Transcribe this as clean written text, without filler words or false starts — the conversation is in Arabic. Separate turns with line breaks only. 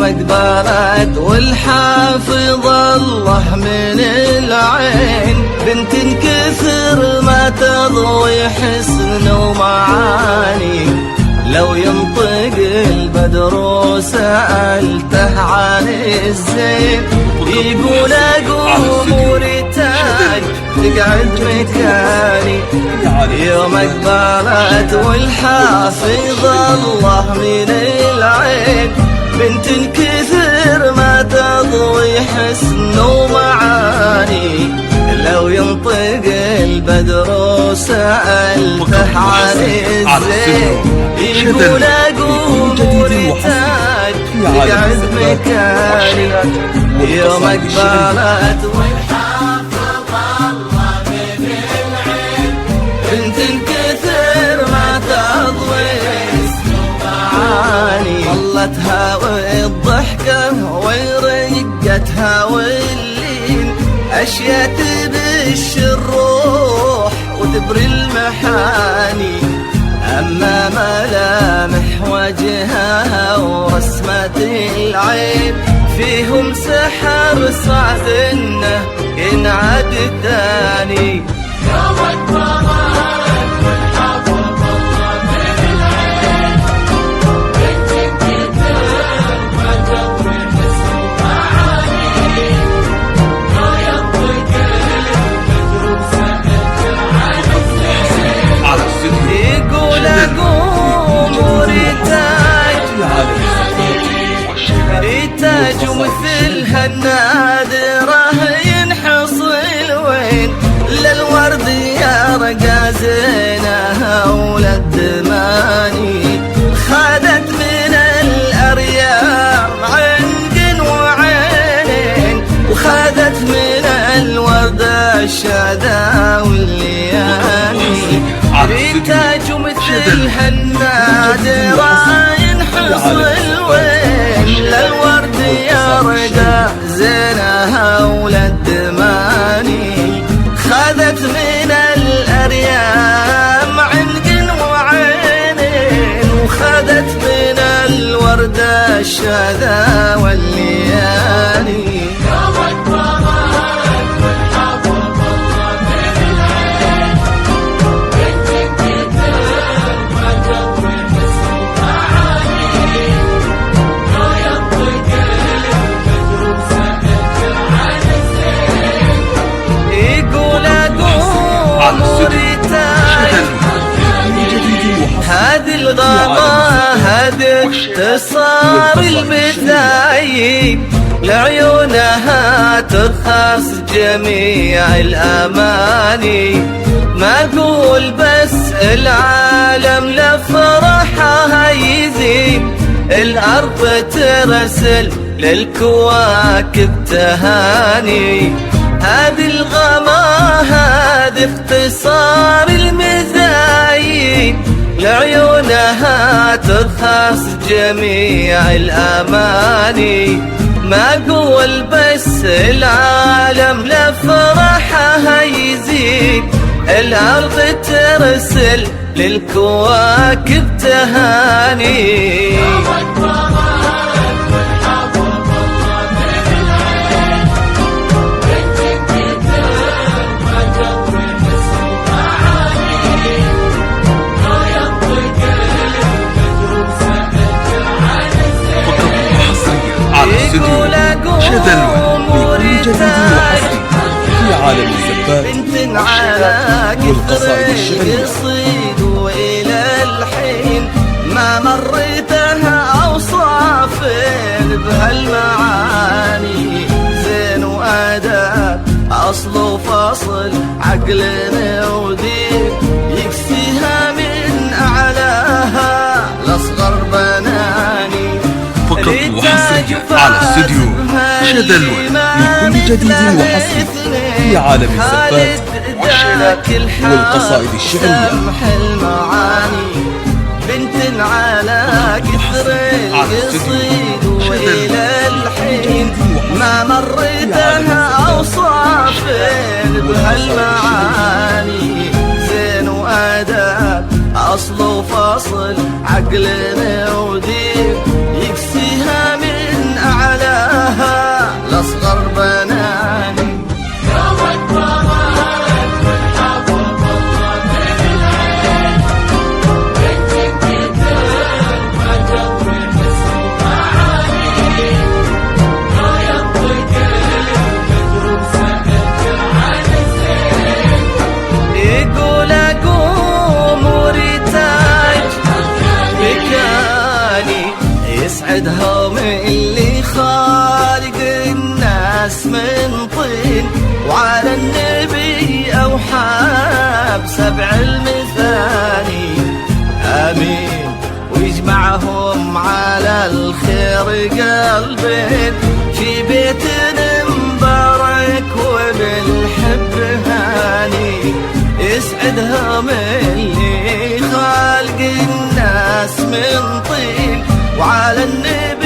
اقبلت والحافظ الله من العين، بنت كثر ما تضوي حسن ومعاني. لو ينطق البدر وسألته عن الزين، يقول اقوم ورتاج تقعد مكاني. يوم اقبلت والحافظ الله من العين، بنت كثر ما تضوي حسن ومعاني. لو ينطق البدر وسألته عن الزين، يقول اقوم ورتاج تقعد مكاني. يوم اقبلت والحافظ الله من العين، بنت كثر ما تضوي حسن ومعاني. ظلتها والضحكة ورقتها واللين، أشياء تبش الروح وتبري المحاني. أما ملامح وجهها ورسمة العين، فيهم سحر صعب إنه ينعد الثاني. يوم اقبلت والحافظ الله من العين، بنت كثر ما تضوي حسن ومعاني. لو ينطق البدر وسألته عن الزين، يقول اقوم ورتاج ومثلها النادرة ينحصل وين. للورد يا رقا زينها وللدماني، خادت من الأريام عنق وعينين، وخادت من الورد الشذا واللياني. ريتاج مثلها النادرة ينحصل وين. للورد يرقى زينها وللدماني، خذت من الأريام عنق وعينين، وخذت من الورد الشذا واللياني. هذه الغابة هذه اختصار البداية، لعيونها ترخص جميع الأماني. ما أقول بس العالم لفرحها يزيد، الأرض ترسل للكواكب تهاني. هذه الغابة هذه اختصار المزايد، لعيونها ترخص جميع الأماني. ما أقول بس العالم لفرحها يزيد، الأرض ترسل للكواكب تهاني. يقول اقوم ورتاج
في عالم الزبات
بنت على كثر القصيد، والى الحين ما مريتها اوصاف بهالمعاني. زين واداب اصل وفصل عقل ودين، يكسيها من اعلاها لاصغر بناني.
فقط وحصريا على استوديو شذلول لكل جديد وحصري في عالم الزفات والشيلات والقصائد الشعرية.
بنت على كثر القصيد، والى الحين ما مريتها اوصاف بهالمعاني. زين واداب اصل وفصل عقل ودين، يكسيها من 7 المثاني آمين، ويجمعهم على الخير قلبين في بيت مبارك وبالحب هاني، يسعدهم اللي خالق الناس من طين وعلى النبي